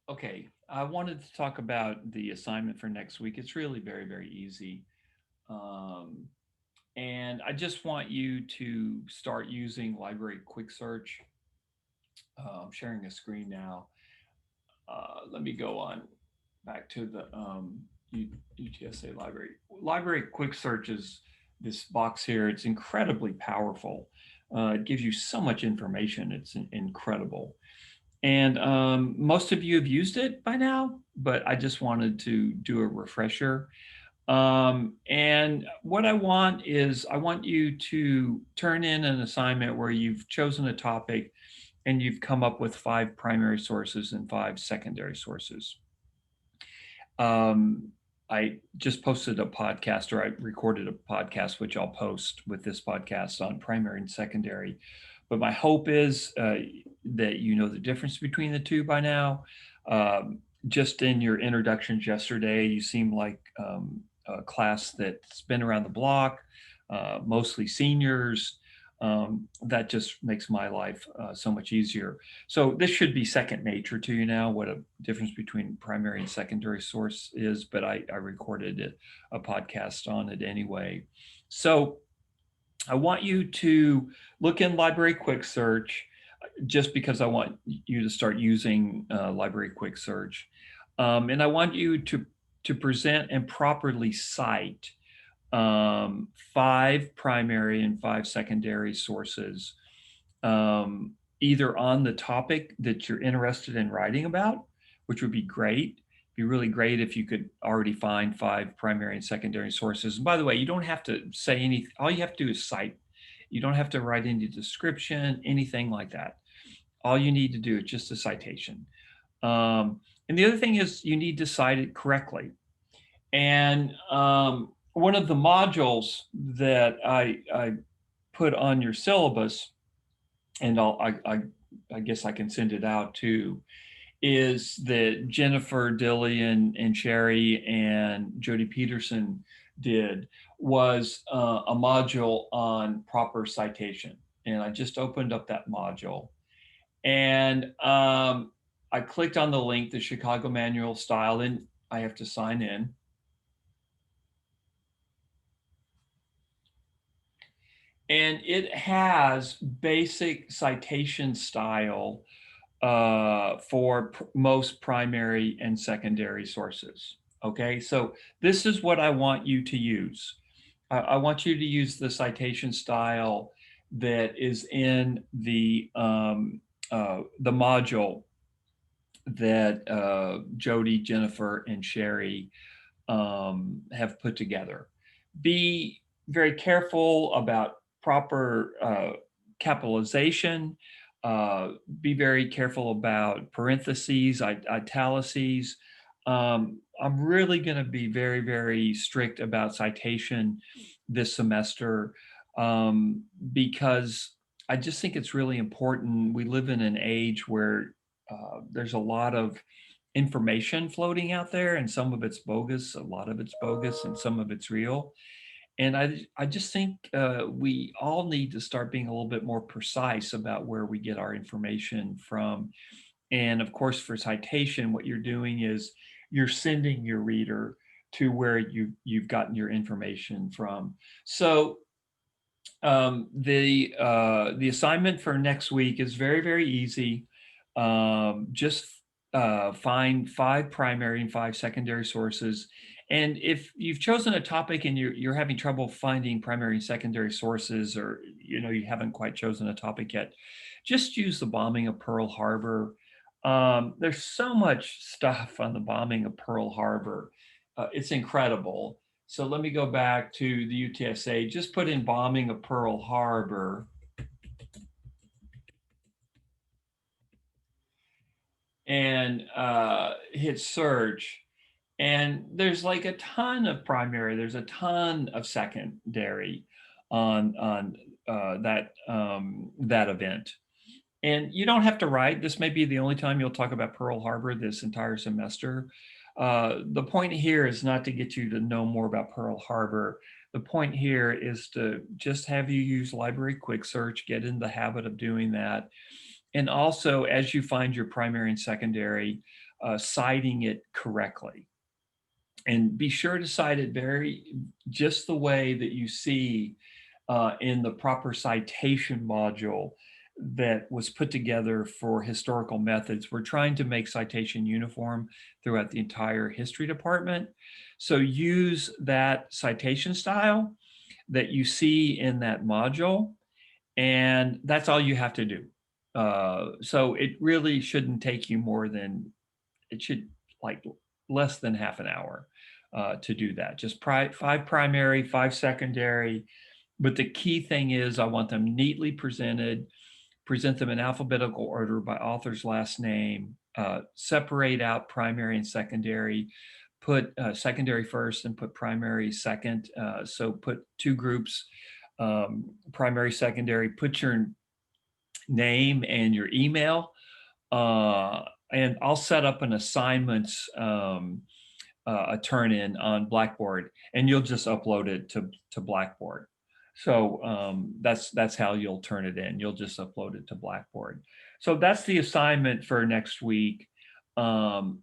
Okay, I wanted to talk about the assignment for next week. It's really very, very easy. Um, and I just want you to start using Library Quick Search. I'm sharing a screen now. Let me go on back to the UTSA library. Library Quick Search is this box here. It's incredibly powerful. It gives you so much information. It's incredible. And most of you have used it by now, but I just wanted to do a refresher. And what I want is I want you to turn in an assignment where you've chosen a topic and you've come up with five primary sources and five secondary sources. Um, I just posted a podcast, or I recorded a podcast, which I'll post with this podcast on primary and secondary. But my hope is that you know the difference between the two by now. Just in your introductions yesterday, you seem like a class that's been around the block, mostly seniors. That just makes my life so much easier. So this should be second nature to you now, what a difference between primary and secondary source is, but I recorded a podcast on it anyway. So I want you to look in Library Quick Search just because I want you to start using Library Quick Search. And I want you to present and properly cite five primary and five secondary sources, either on the topic that you're interested in writing about, which would be great. Be really great if you could already find five primary and secondary sources. And by the way, you don't have to say anything. All you have to do is cite. You don't have to write any description, anything like that. All you need to do is just a citation. And the other thing is you need to cite it correctly. And one of the modules that I put on your syllabus, and I guess I can send it out too, is that Jennifer, Dillian, and Sherry and Jody Peterson did was a module on proper citation. And I just opened up that module. And I clicked on the link, the Chicago Manual Style, and I have to sign in. And it has basic citation style for most primary and secondary sources. Okay, so this is what I want you to use. I want you to use the citation style that is in the module that Jody, Jennifer, and Sherry have put together. Be very careful about proper capitalization. Be very careful about parentheses, italices. I'm really going to be very, very strict about citation this semester because I just think it's really important. We live in an age where there's a lot of information floating out there, and some of it's bogus, a lot of it's bogus, and some of it's real. And I just think we all need to start being a little bit more precise about where we get our information from. And of course, for citation, what you're doing is you're sending your reader to where you've gotten your information from. So the assignment for next week is very, very easy. Just find five primary and five secondary sources. And if you've chosen a topic and you're having trouble finding primary and secondary sources, or you haven't quite chosen a topic yet, just use the bombing of Pearl Harbor. There's so much stuff on the bombing of Pearl Harbor. It's incredible. So let me go back to the UTSA. Just put in bombing of Pearl Harbor and hit search. And there's like a ton of primary. There's a ton of secondary on that event. And you don't have to write. This may be the only time you'll talk about Pearl Harbor this entire semester. The point here is not to get you to know more about Pearl Harbor. The point here is to just have you use Library Quick Search, get in the habit of doing that. And also, as you find your primary and secondary, citing it correctly. And be sure to cite it very just the way that you see in the proper citation module that was put together for historical methods. We're trying to make citation uniform throughout the entire history department. So use that citation style that you see in that module, and that's all you have to do. So it really shouldn't take you more than, it should like less than half an hour to do that. Just five primary, five secondary. But the key thing is I want them neatly presented, present them in alphabetical order by author's last name, separate out primary and secondary, put secondary first and put primary second. So put two groups, primary, secondary, put your name and your email. And I'll set up an assignments a turn in on Blackboard, and you'll just upload it to Blackboard. So that's how you'll turn it in. You'll just upload it to Blackboard. So that's the assignment for next week.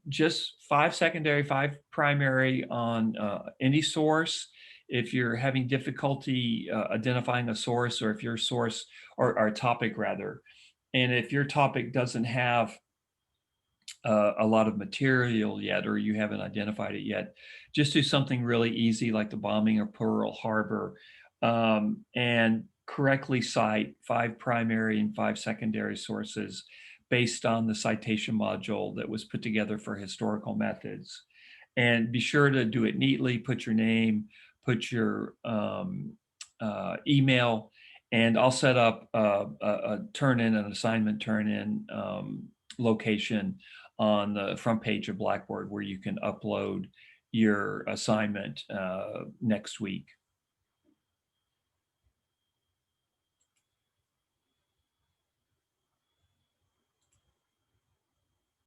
Just five secondary, five primary on any source. If you're having difficulty identifying a source, or if your source or topic rather, and if your topic doesn't have a lot of material yet, or you haven't identified it yet, just do something really easy like the bombing of Pearl Harbor, and correctly cite five primary and five secondary sources based on the citation module that was put together for historical methods. And be sure to do it neatly, put your name, put your email, and I'll set up a turn-in, an assignment turn-in location on the front page of Blackboard where you can upload your assignment next week.